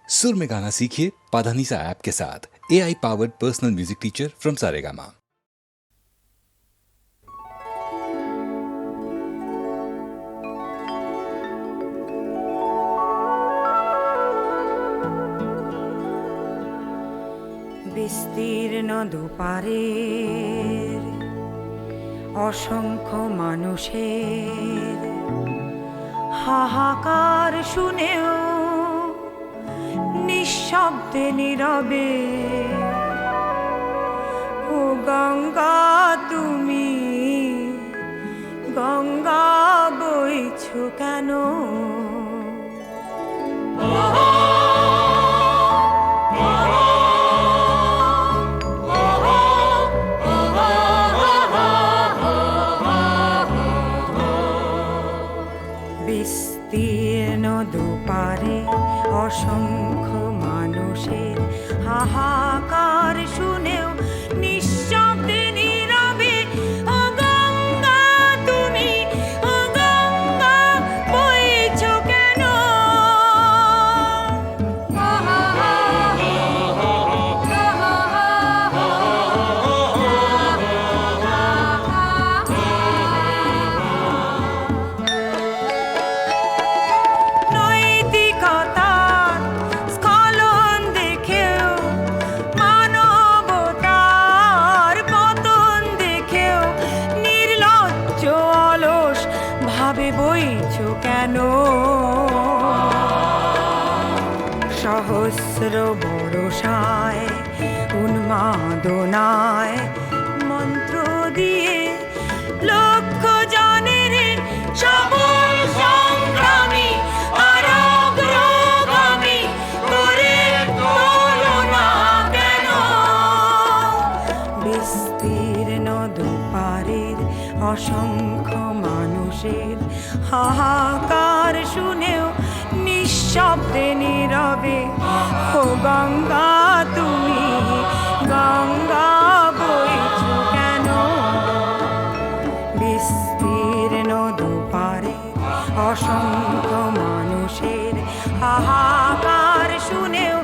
सुर में गाना सीखिए पाधानीसा ऐप के साथ। AI powered personal music teacher from Saregama. বিস্তীর্ণ দুপারের অসংখ্য মানুষের হাহাকার শুনেও নিঃশব্দে নীরবে ও গঙ্গা তুমি গঙ্গা বইছো কেন? বিস্তীর্ণ দুপারে অসংখ্য মানুষের হাহাকার শুনেও নিঃশব্দে নীরবে ও গঙ্গা তুমি ও গঙ্গা বইছো কেন? বইছো কেন? সহস্র বরষায় উন্মাদনায় মন্ত্র দিয়ে লক্ষ জনের সবল সংগ্রামী আর অগ্রগামী করে তোলো না কেন? বিস্তীর্ণ দুপারের অসংখ্য মানুষের হাহাকার শুনেও নিঃশব্দে নীরবে ও গঙ্গা তুমি গঙ্গা বইছো কেন? বিস্তীর্ণ দুপারে অসংখ্য মানুষের হাহাকার শুনেও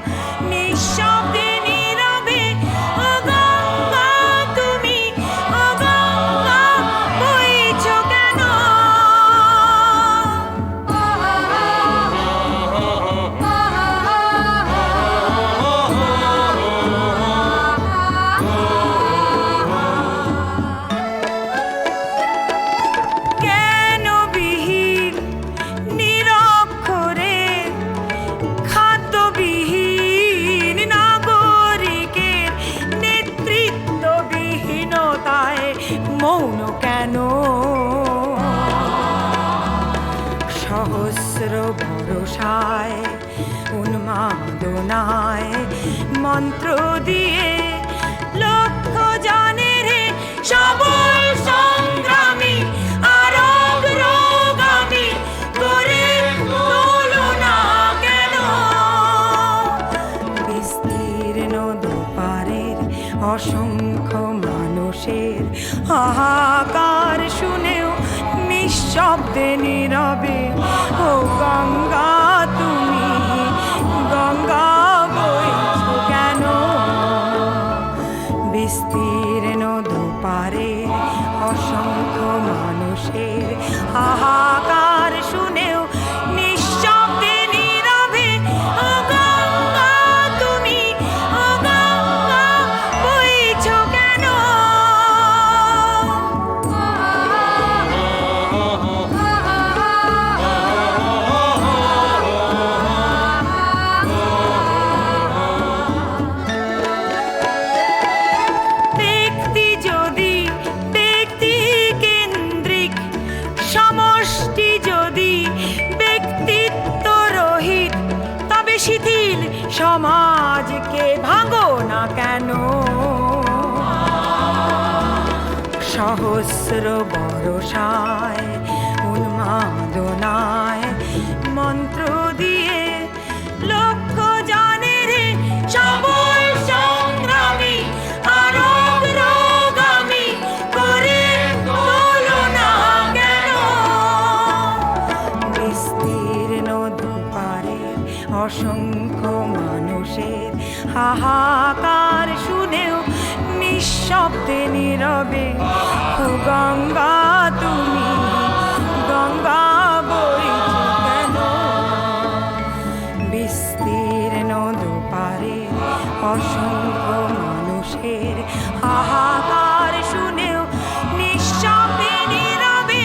নিঃশব্দে নীরবে ও গঙ্গা তুমি ও গঙ্গা বইছো কেন? জ্ঞানবিহীন নিরক্ষরে খাদ্যবিহীন নাগরিকের নেতৃত্ববিহীনতায় মৌন কেন? সহস্র ভরসায় উন্মাদনায় মন্ত্র দিয়ে লক্ষ জনের সবল সংগ্রামী আর অগ্রগামী করে তোলো না কেন? বিস্তীর্ণ দুপারের অসংখ্য মানুষের হাহাকার শুনেও নিঃশব্দে নীরবে ও গঙ্গা তুমি গঙ্গা বইছো কেন? বিস্তীর্ণ দুপারে অসংখ্য মানুষের হাহাকার শুনেও নিঃশব্দে নীরবে ও গঙ্গা তুমি ও গঙ্গা বইছো কেন? ব্যক্তি যদি ব্যক্তি কেন্দ্রিক, সমষ্টি যদি ব্যক্তিত্ব রহিত, তবে শিথিল সমাজকে ভাঙো না কেন? সহস্র বরষায় উন্মাদনায় মন্ত্র দিয়ে লক্ষ জনের সবল সংগ্রামী আর অগ্রগামী করে তোলো না কেন? বিস্তীর্ণ দুপারের অসংখ্য মানুষের হাহাকার শুনেও নিঃশব্দে নীরবে ও গঙ্গা তুমি গঙ্গা বইছো কেন বিস্তীর্ণ দুপারে অসংখ্য মানুষের হাহাকার শুনেও নিঃশব্দে নীরবে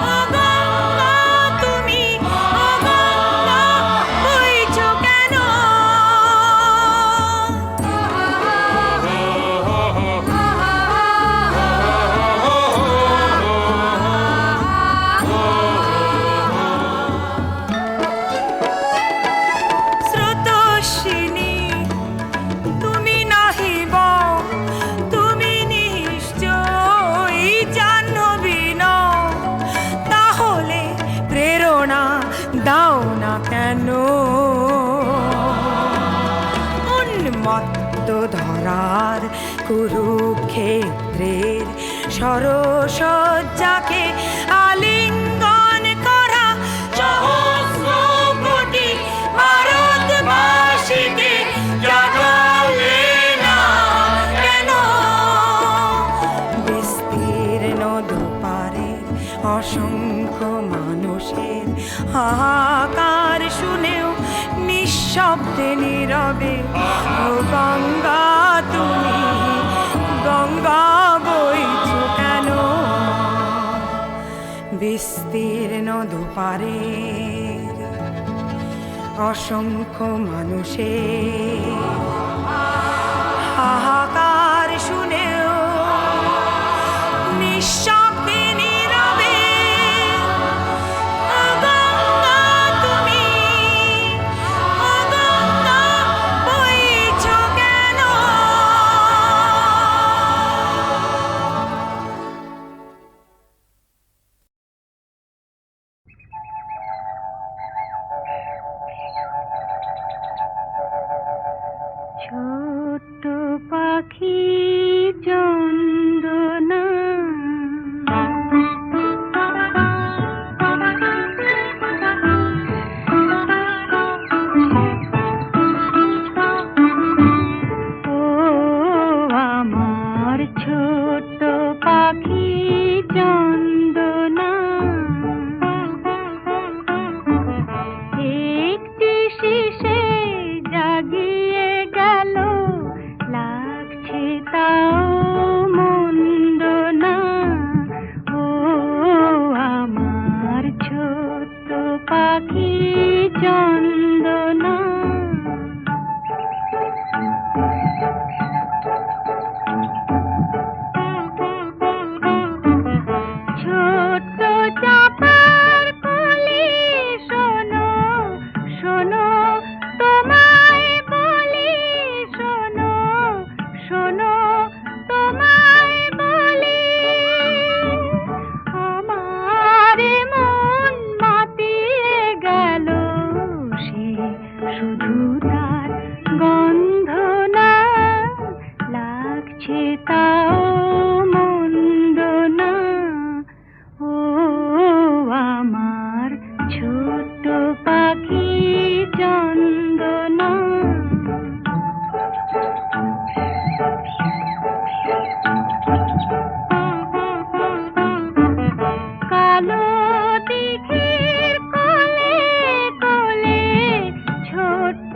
ও গঙ্গা তুমি ও গঙ্গা বইছো কেন স্রোতস্বিনী তুমি নাহি বও তুমি নিশ্চয়ই জাহ্নবী নও তাহলে প্রেরণা দাও না কেন উন্মত্ত ধরার কুরুক্ষেত্রের সরসজ্জাকে আলিঙ্গন করা সহস্র কোটি ভারতবাসীকে জাগালে না কেন বিস্তীর্ণ দুপারে অসংখ্য মানুষের হাহাকার শুনেও নিঃশব্দে নীরবে ও গঙ্গা তুমি গঙ্গা বইছো কেন বিস্তীর্ণ দুপারে অসংখ্য মানুষের হাহাকার শুনেও নিঃশব্দে নীরবে ও গঙ্গা তুমি ও গঙ্গা বইছো কেন ছোট্ট পাখি চন্দনা ও আমার ছোট্ট পাখি চন্দনা একটি শিশে জাগিয়ে গেল লাগছে তাও মন্দ না ও আমার ছোট্ট পাখি চন্দনা ছোট্ট চাপার কলি শোনো শোনো তোমায় বলি শোনো শোনো তোমায় বলি আমার মন মাতিয়ে গেল সে শুধু তার গন্ধ না লাগছে তাও মন্দ না ও আমার ছোট্ট পাখি চন্দনা কালো দিঘির কোলে কোলে ছোট্ট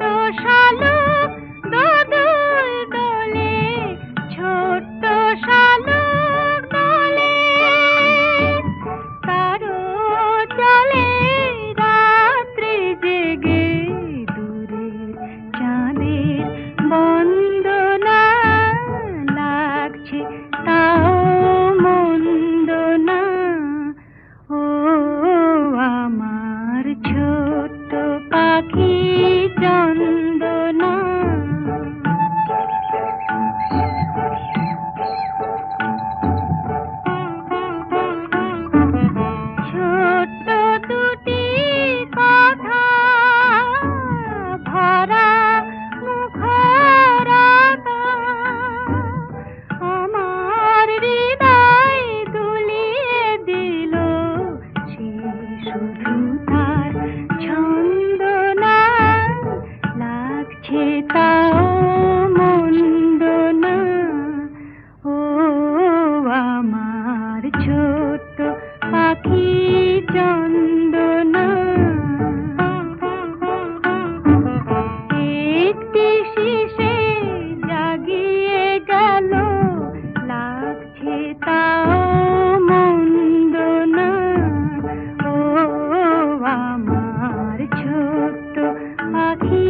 লাগছে তাও মন্দ না, ও আমার ছোট পাখি চন্দনা। একটি শিশে জাগিয়ে গেল, লাগছে তাও মন্দ না, ও আমার ছোট পাখি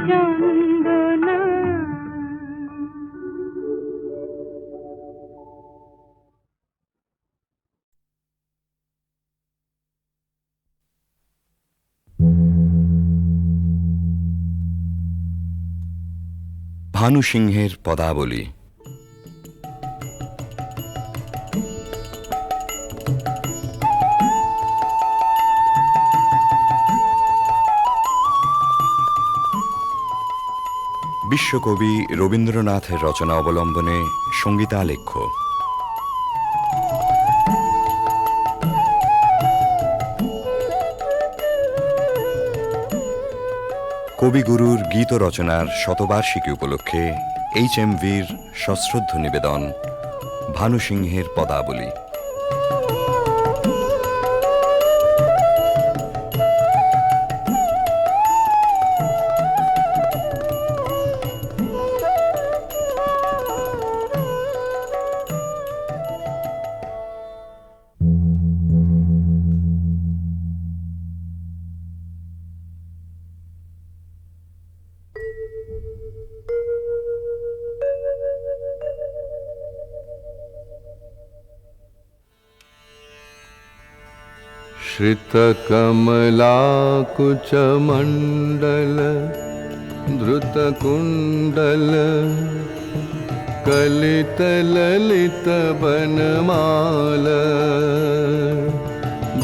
চন্দনা। ভানু সিংহের পদাবলী। বিশ্বকবি রবীন্দ্রনাথের রচনা অবলম্বনে সঙ্গীতালেখ্য। কবিগুরুর গীত রচনার শতবার্ষিকী উপলক্ষে HMVর সশ্রদ্ধ নিবেদন ভানু সিংহের পদাবলী। श्रितकमलाकुचमण्डल धृतकुण्डल कलितललितवनमाल।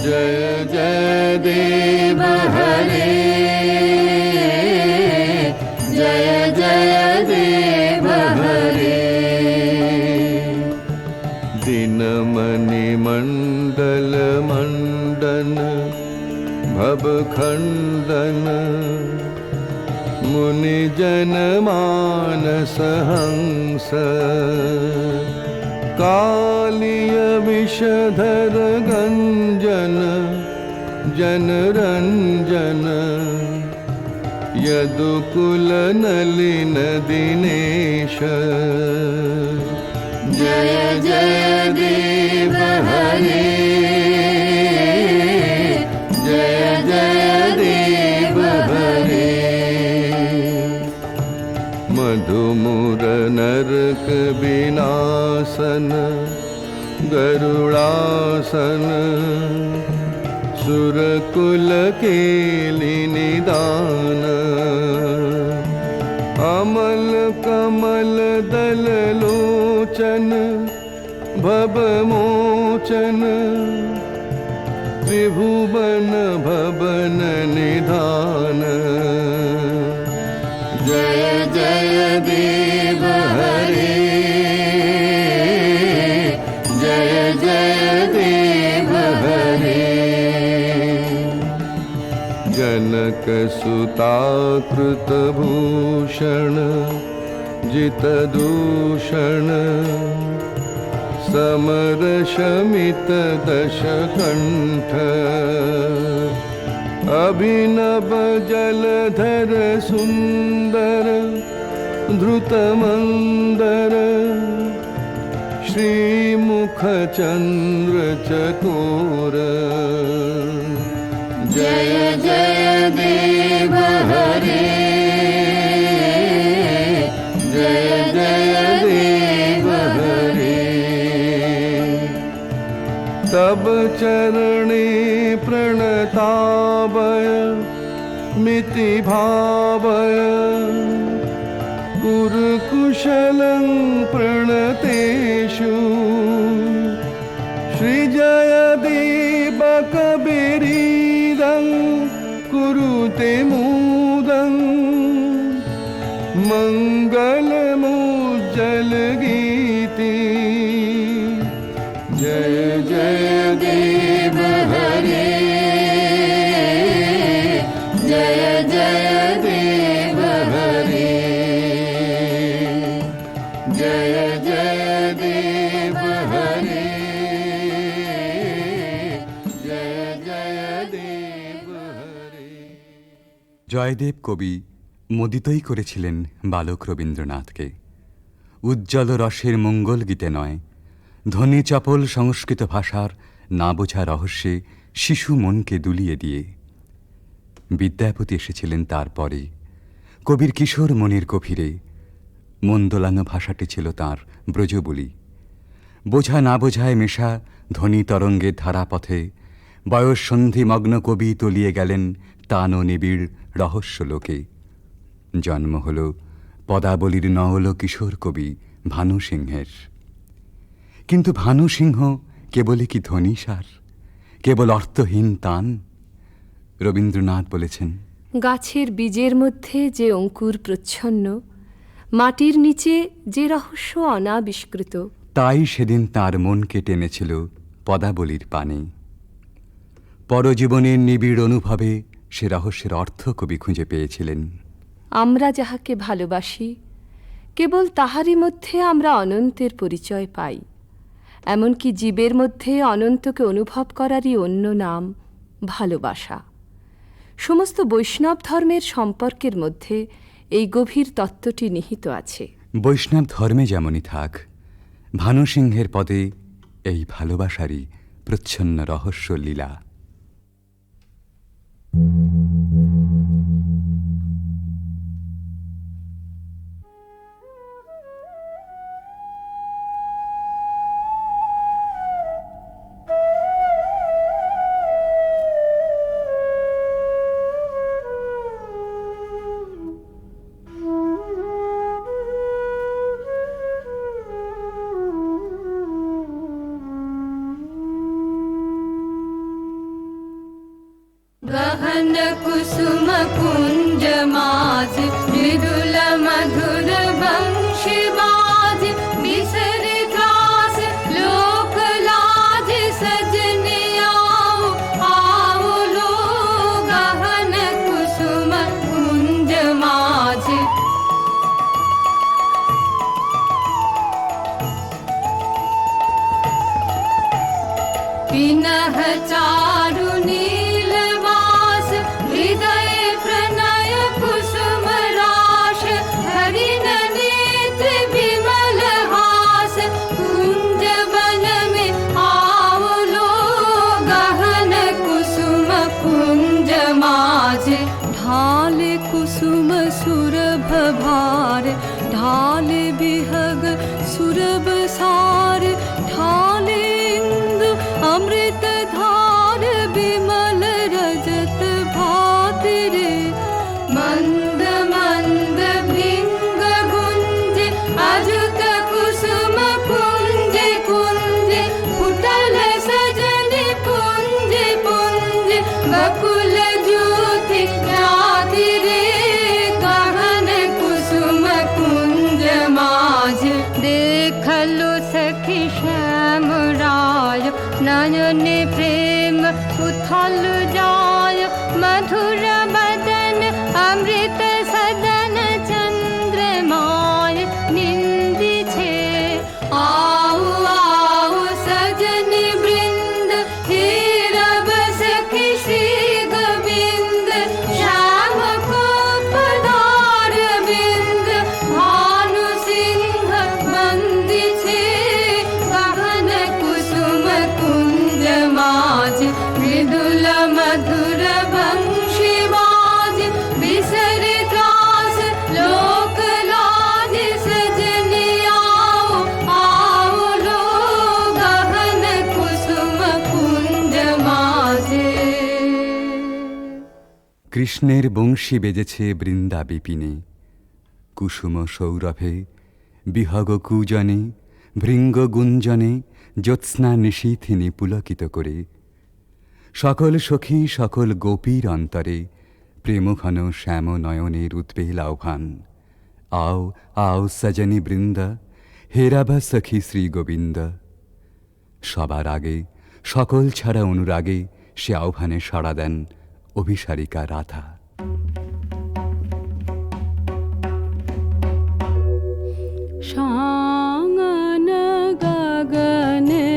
जय जय देव हरे, जय जय देव हरे। दिनमणिमण्डल मण्डन भवखण्डन मुनिजन मानस हंस। कालिय विषधर गंजन जनरंजन यदुकुल नलिन दिनेश। जय जय देव हरे, जय जय देव हरे। मधुमुर नरक विनाशन गरुड़ासन सुरकुल केलि निदान। अमल कमल दल लोचन भवमोचन त्रिभुवन भवन निधान। जय जय देव हरे, जय जय देव हरे। जनक सुता कृत भूषण जित दूषण समर शमित दशकंठ। अभिनव जलधर सुंदर धृत मंदर श्रीमुख चंद्र चकोर। जय जय देव हरे, जय जय देव हरे। तब चरणे प्रणतावय मिति भावय कुरुकुशलं प्रणतेषु। श्रीजयदेव कबीरीदं कुरुते मुदं मंगलमुज्जल गीति। जय जय देव हरे, जय जय देव हरे। জয়দেব কবি মোদিতই করেছিলেন বালক রবীন্দ্রনাথকে। উজ্জ্বল রসের মঙ্গল গীতে নয়, ধ্বনি চপল সংস্কৃত ভাষার না বোঝা রহস্যে শিশু মনকে দুলিয়ে দিয়ে। বিদ্যাপতি এসেছিলেন তারপরে, কবির কিশোর মনের গভীরে। মন দোলানো ভাষাটি ছিল তাঁর ব্রজবুলি। বোঝা না বোঝায় মেশা ধ্বনি তরঙ্গের ধারাপথে বয়স সন্ধিমগ্ন কবি তলিয়ে গেলেন তান ও নিবিড় রহস্য লোকে। জন্ম হল পদাবলীর নওল কিশোর কবি ভানু সিংহের। কিন্তু ভানু সিংহ কেবলই কি ধ্বনিসার, কেবল অর্থহীন তান? রবীন্দ্রনাথ বলেছেন, গাছের বীজের মধ্যে যে অঙ্কুর প্রচ্ছন্ন, মাটির নিচে যে রহস্য অনাবিষ্কৃত, তাই সেদিন তার মনকে টেনেছিল পদাবলীর পানে। পরজীবনের নিবিড় অনুভবে সে রহস্যের অর্থ কবি খুঁজে পেয়েছিলেন। আমরা যাহাকে ভালোবাসি, কেবল তাহারই মধ্যে আমরা অনন্তের পরিচয় পাই। এমনকি জীবের মধ্যে অনন্তকে অনুভব করারই অন্য নাম ভালোবাসা। সমস্ত বৈষ্ণব ধর্মের সম্পর্কের মধ্যে এই গভীর তত্ত্বটি নিহিত আছে। বৈষ্ণব ধর্মে যেমনই থাক, ভানু সিংহের পদে এই ভালোবাসারই প্রচ্ছন্ন রহস্য লীলা। गहन कुसुम कुंज माज मृदुल मधुर वंशी बाज बिसर त्रास लोक लाज सजने आओ आओ लो गहन कुसुम कुंज माज पिनह चारु नीलवास हृदय प्रणय कुसुम राश हरिण नेत्र विमल हास कुंज बन में आओ लो गहन कुसुम कुंज माज ढाल कुसुम सुरभ भार ढाल बिहग सुरभ सार ढाल इंदु अमृत धार विमल रजत भात रे मंद मंद भृंग गुंज अजुत कुसुम कुंज कुंज फुटल सजन पुंज पुंज बकुल ज्योति राति रे गहन कुसुम कुंज माज देखलो सखी श्याम राय नयन प्रेम उथल जाय मधुर बदन अमृत सदन चंद्रमाय निंदी छे आओ आओ सजन वृंद हे रब सखी श्री गोविंद श्याम को पधार बिंद भानु सिंह बंदी छे गहन कुसुम कुंज माज मृदुल मधुर वंशी बाज बिसर त्रास लोक लाज सजने आओ आओ लो गहन कुसुम कुंज माजे কৃষ্ণের বংশী বেজেছে বৃন্দা বিপিনে, কুসুম সৌরভে বিহগ কুজনে ভৃঙ্গ গুঞ্জনে জ্যোৎস্না নিশীথিনী পুলকিত করে। সকল সখী সকল গোপীর অন্তরে প্রেমঘন শ্যাম নয়নের উদ্বেল আহ্বান। আও আও সজনী বৃন্দ হেরাবা সখী শ্রী গোবিন্দ। সবার আগে সকল ছাড়া অনুরাগে সে আহ্বানে সাড়া দেন অভিসারিকা রাধা। शांगन गगने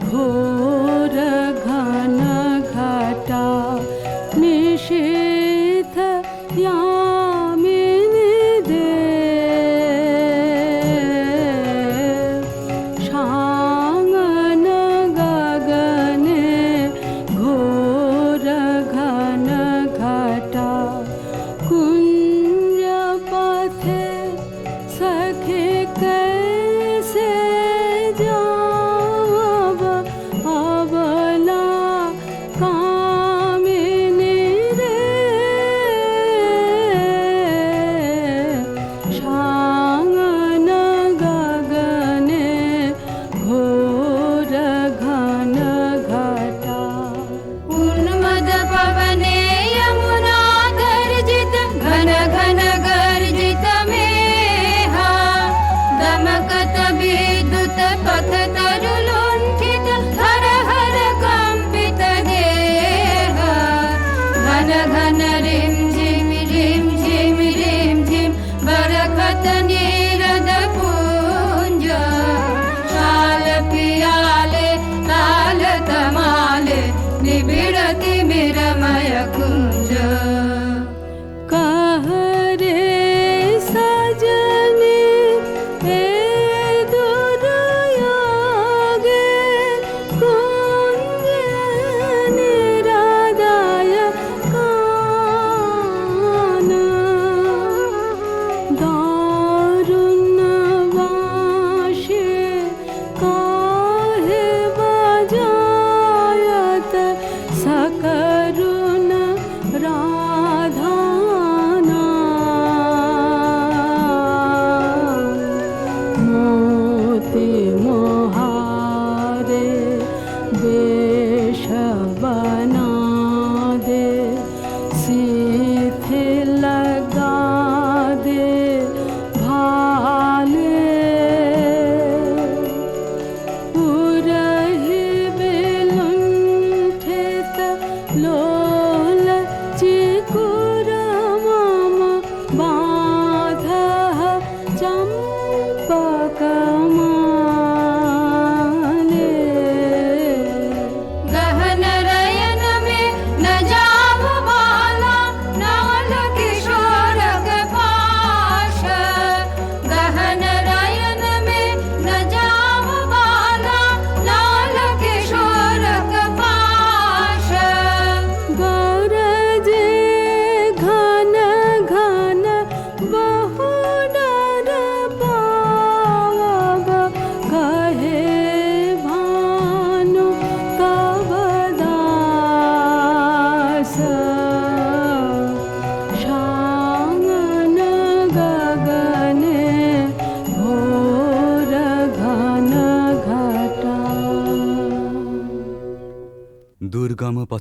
घोर घन घटा निशीथ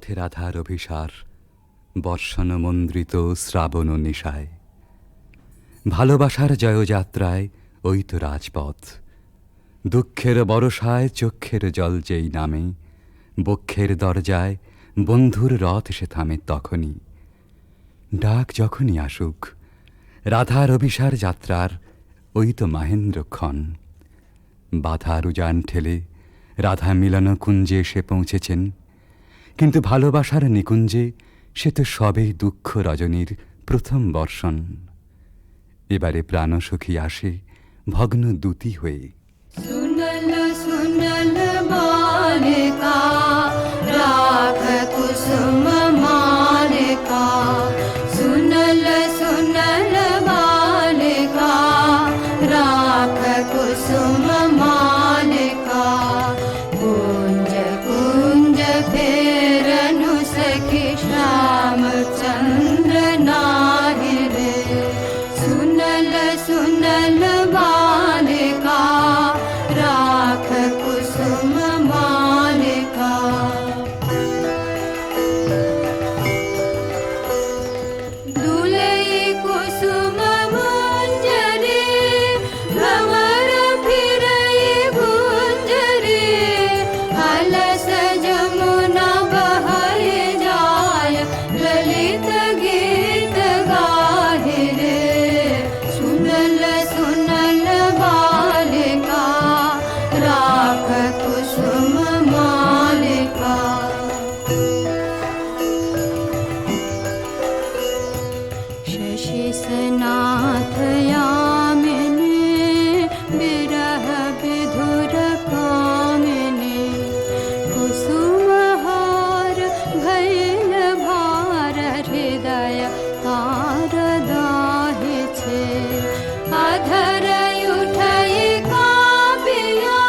ওঠে রাধার অভিসার বর্ষণ মন্দ্রিত শ্রাবণ নিশায়। ভালোবাসার জয়যাত্রায় ওই তো রাজপথ, দুঃখের বরষায় চক্ষের জল যেই নামে, বক্ষের দরজায় বন্ধুর রথ সে থামে তখনই। ডাক যখনই আসুক, রাধার অভিসার যাত্রার ওই তো মাহেন্দ্রক্ষণ। বাধার উজান ঠেলে রাধা মিলন কুঞ্জে এসে পৌঁছেছেন, কিন্তু ভালোবাসার নিকুঞ্জে সে তো সবেই দুঃখ রজনীর প্রথম বর্ষণ। এবারে প্রাণসখী আসে ভগ্ন দূতি হয়ে। सुनल सुनल बालिका राख कुसुम मालिका, सुनल सुनल बालिका राख कुसुम मालिका, कुंज कुंज फेरनु सखी श्याम चंद्र नाहि रे, सुनल सुनल बालिका राख कुसुम मालिका। दुलई कुसुम मंजरी भंवर फिरई गुंजरी, अलस जमुना बहै जाय ललित गीत गाहि रे, सुनल सुनल बालिका राख कुसुम मालिका। शशि सनाथ यामिनी विरह विधुर कामिनी, कुसुम हार भैल भार हृदय तार दाहि छे, अधर उठई कापिया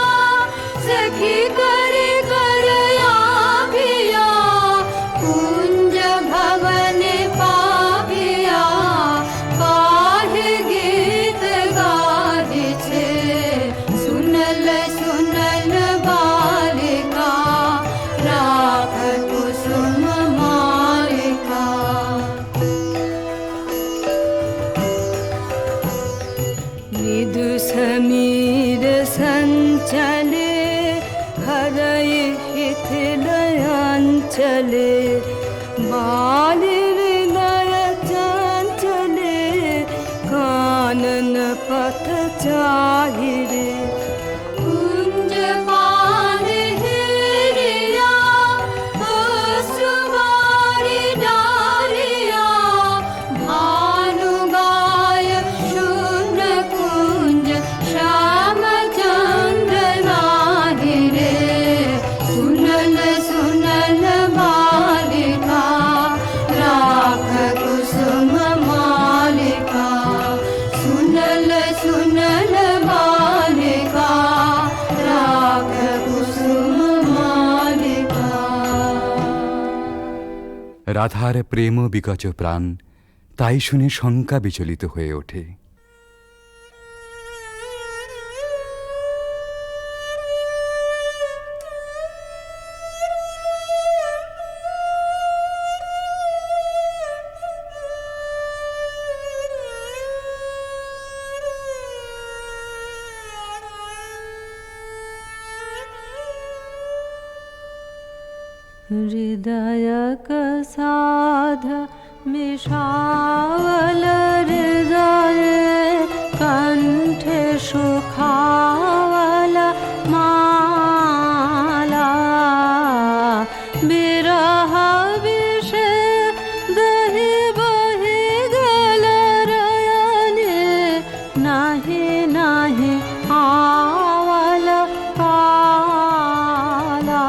सखी करे करया पिया, कुंज भवन पापिया काहे गीत गाहि छे, सुनल सुनल बालिका राख कुसुम मालिका। मृदु समीर संचले हरय हिथिलयांचले, बाल हृदय चंचले कानन पथ चाहि रे, कुंज पान हेरिया सुवारी डालिया, भानु गाय शून्य कुंज श्याम चंद्र नाहि रे, सुनल सुनल बालिका राख कुसुम मालिका, सुनल सुनल बालिका राख कुसुम मालिका। রাধার প্রেম বিকচ প্রাণ তাই শুনে শঙ্কা বিচলিত হয়ে ওঠে। हृदय साध मिषावल हृदय कंठे सुखावल माला, बिरह विष दहि बहि गल रयने, नाही नाही आवल पाला,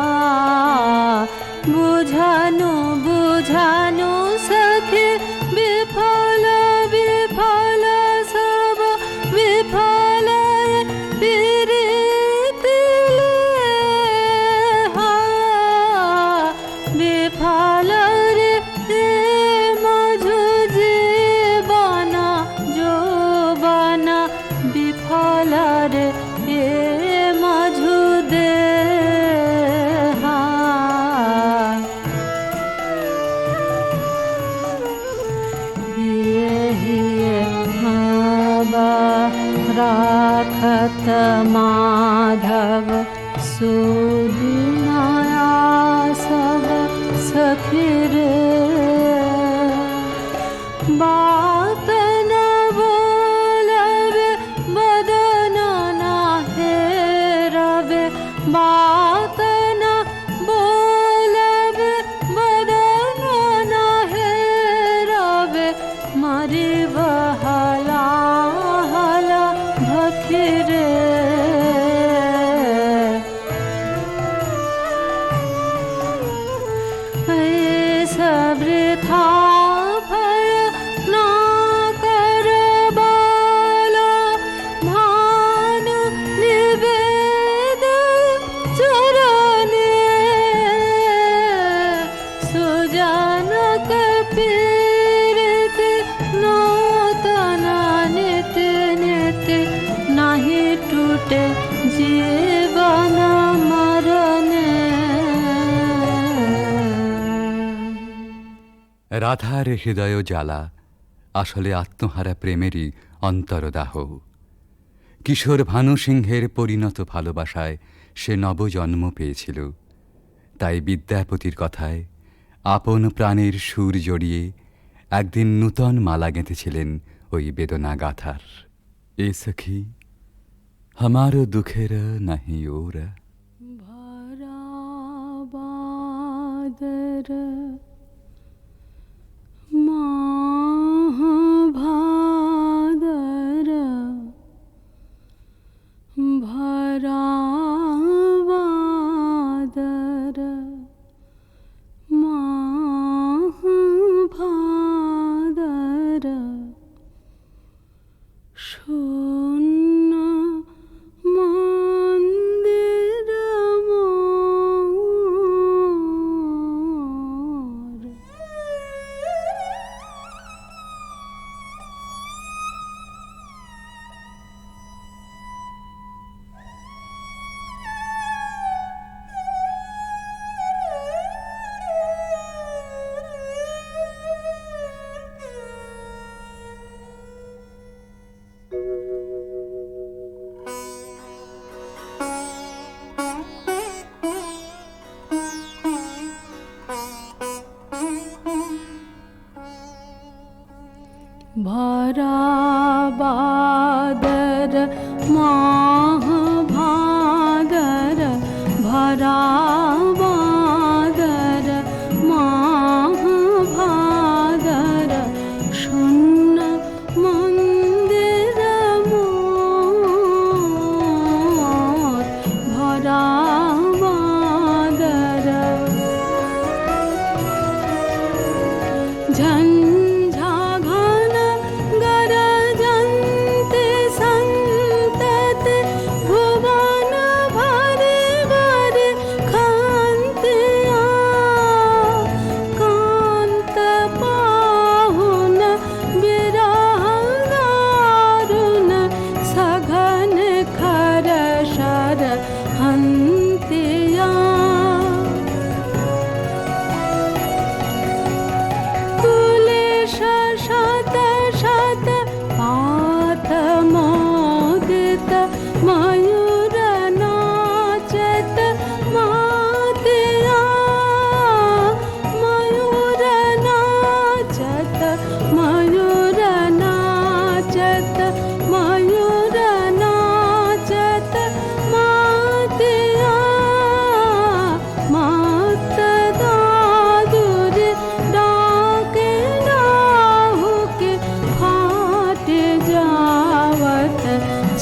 बुझानु बुझानु सखी विफल विफल सब विफल पीड़ित हा, विफल रे मझु जीवन जो बना देखत माधव सुदिनाया सब सखी रे बात न बोलबे बदन न हेरबे बात न बोलबे बदन न हेरबे मरी बहला हला भखिरे सबृथा फल ना कर बाला भानु निवेद चरणे सुजन कपीरित नूतन नित्य नित्य नहीं टूटे जीवन मरणे রাধার হৃদয় জ্বালা আসলে আত্মহারা প্রেমেরই অন্তরদাহ। কিশোর ভানু সিংহের পরিণত ভালোবাসায় সে নবজন্ম পেয়েছিল। তাই বিদ্যাপতির কথায় আপন প্রাণের সুর জড়িয়ে একদিন নূতন মালা গেঁথেছিলেন ওই বেদনা গাথার। এ সখী हमारो दुखेर नहीं ओर भरा बादर माह भादर भरा बादर माह भादर शून्य मंदिर मोर भरा बादर माह भादर भरा बादर माह भादर शून्य मंदिर मोर भरा बादर झंझा घन गरजन्ते सन्तते भुवन भरे भरे खान्त्या कान्त पाहुन विरह दारुण सघन खर शर हन्त्या शत शत पात मोदित मयूर नाचत मातिया मयूर नाचत मयूर नाचत मयूर नाचत मातिया मात दादुर डाके राहु के फाट जावत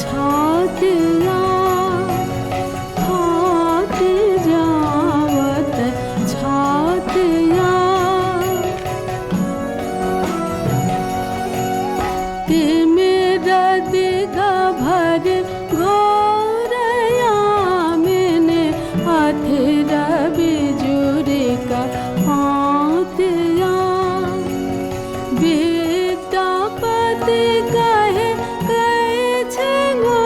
छातिया फाट जावत छातिया ते मेरा दिगा भर घोरया मैंने अथिर बिजुरी का पातिया विद्यापति कहे छे गो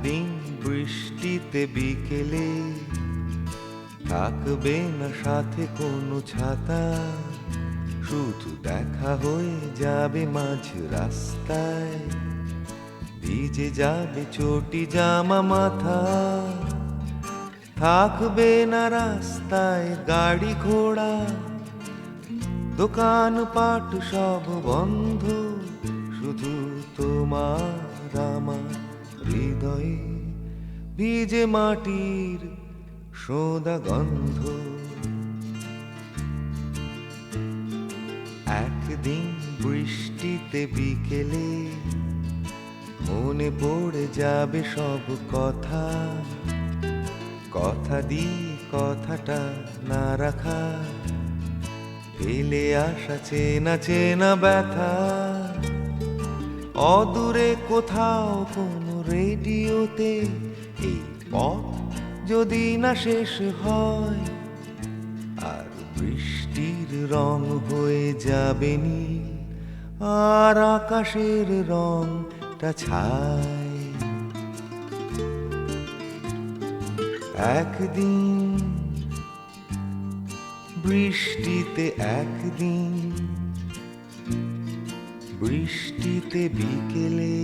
একদিন বৃষ্টিতে বিকেলে থাকবে না সাথে কোনো ছাতা, শুধু দেখা হয়ে যাবে মাঝ রাস্তায়, ভিজে যাবে চটি জামা মাথা। থাকবে না রাস্তায় গাড়ি ঘোড়া, দোকান পাট সব বন্ধ, শুধু তোমার আমার হৃদয়ে ভিজে মাটির সোদা গন্ধ। একদিন বৃষ্টিতে বিকেলে মনে পড়ে যাবে সব কথা, কথা দিয়ে কথাটা না রাখা, ফেলে আসা চেনা চেনা ব্যথা। অদূরে কোথাও কোনো রেডিওতে এই পথ যদি না শেষ হয়, আর বৃষ্টির রং হয়ে যাবে নীল, আর আকাশের রংটা ছাই। একদিন বৃষ্টিতে, একদিন বৃষ্টিতে বিকেলে।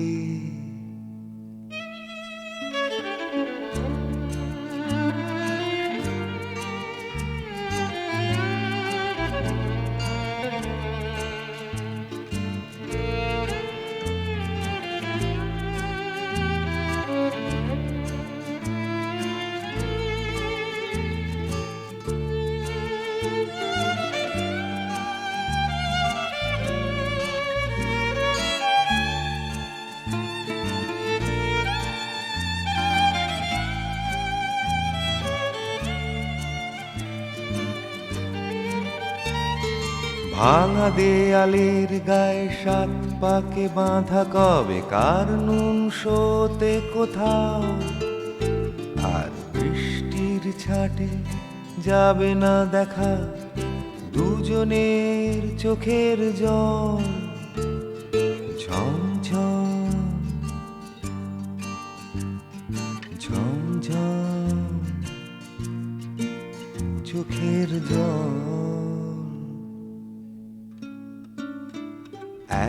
ভাঙা দেয়ালের গায়ে সাত পাকে বাঁধা কবে কার নুন শোতে কোথাও, আর বৃষ্টির ছাটে যাবে না দেখা দুজনের চোখের জল। ঝমঝম ঝমঝম চোখের জল।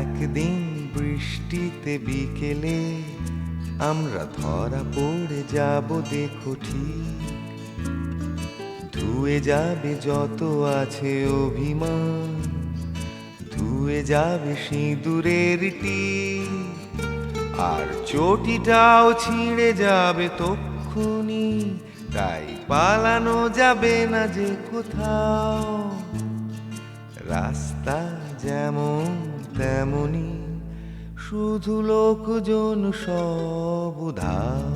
একদিন বৃষ্টিতে বিকেলে আমরা ধরা পড়ে যাব দেখো ঠিক, ধুয়ে যাবে যত আছে অভিমান, ধুয়ে যাবে সিঁদুরের টিপ, আর চটিটাও ছিঁড়ে যাবে তক্ষুনি, তাই পালানো যাবে না যে কোথাও। রাস্তা যেমন তেমনি, শুধু লোকজন সব উধাও।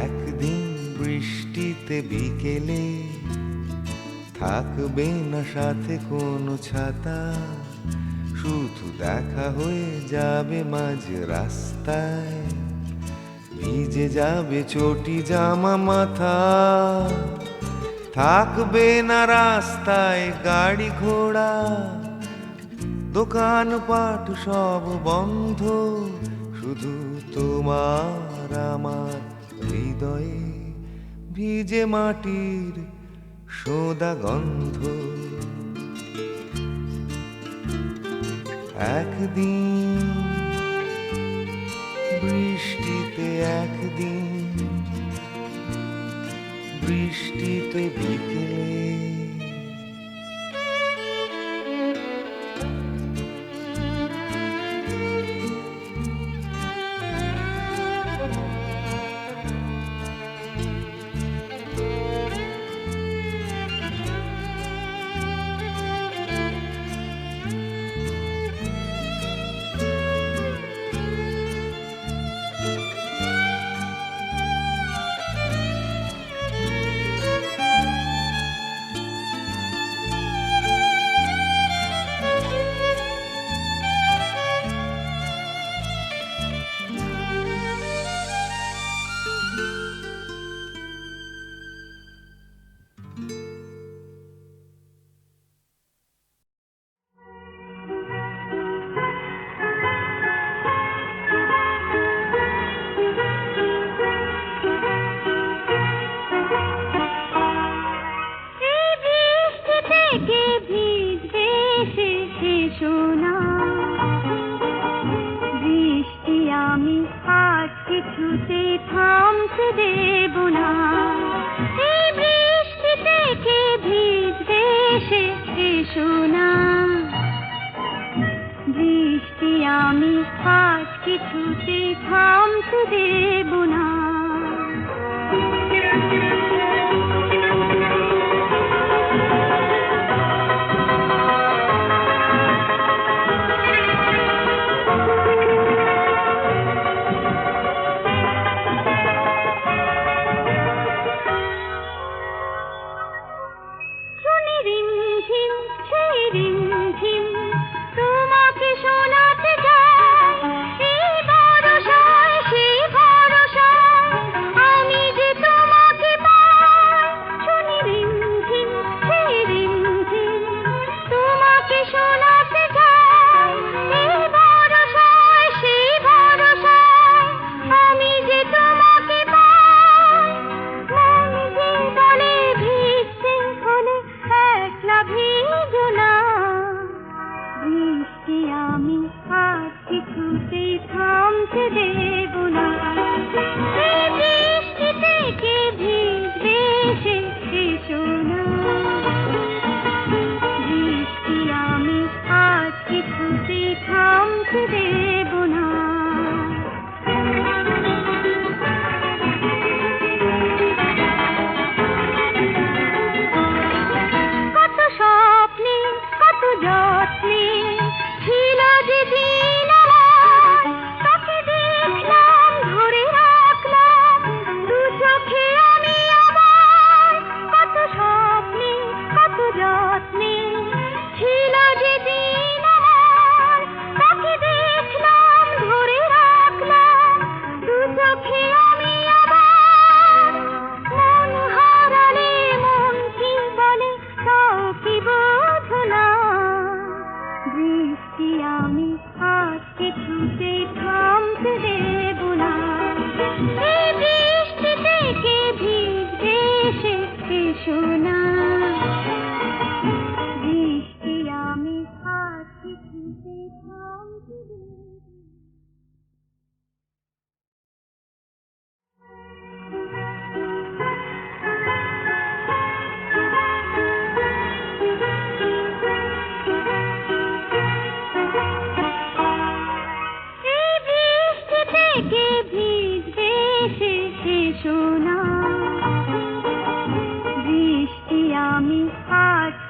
একদিন বৃষ্টিতে বিকেলে থাকবে না সাথে কোনো ছাতা, শুধু দেখা হয়ে যাবে মাঝ রাস্তায়, ভিজে যাবে চটি জামা মাথা। থাকবে না রাস্তায় গাড়ি ঘোড়া, দোকান পাট সব বন্ধ, শুধু তোমার আমার হৃদয়ে ভিজে মাটির সোদা গন্ধ। একদিন বৃষ্টিতে, একদিন বৃষ্টিতে বিকেলে। কিছুতে থামতে দেব না। এই বৃষ্টি থেকে ভিজতে এসে এসো না। বৃষ্টি আমি আজ কিছুতে থামতে দেব না।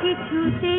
কিছুতে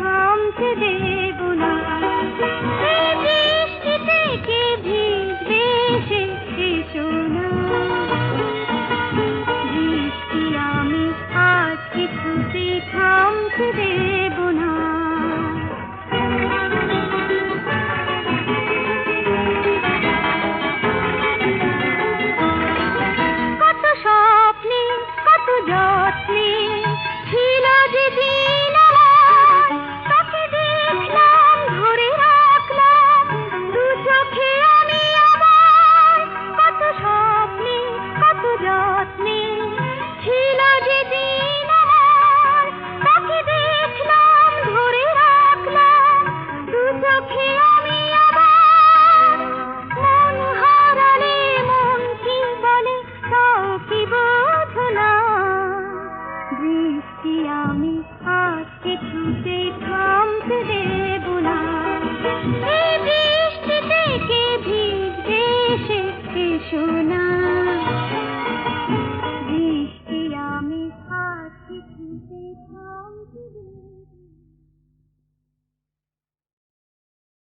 থামতে দেব না। এই বৃষ্টি থেকে ভিজতে এসে এসো না। বৃষ্টি আমি আজ কিছুতে থামতে দেব না। কত স্বপ্নে কত যত্নে ছিল যে আজ কিছুতে থামতে দেব না।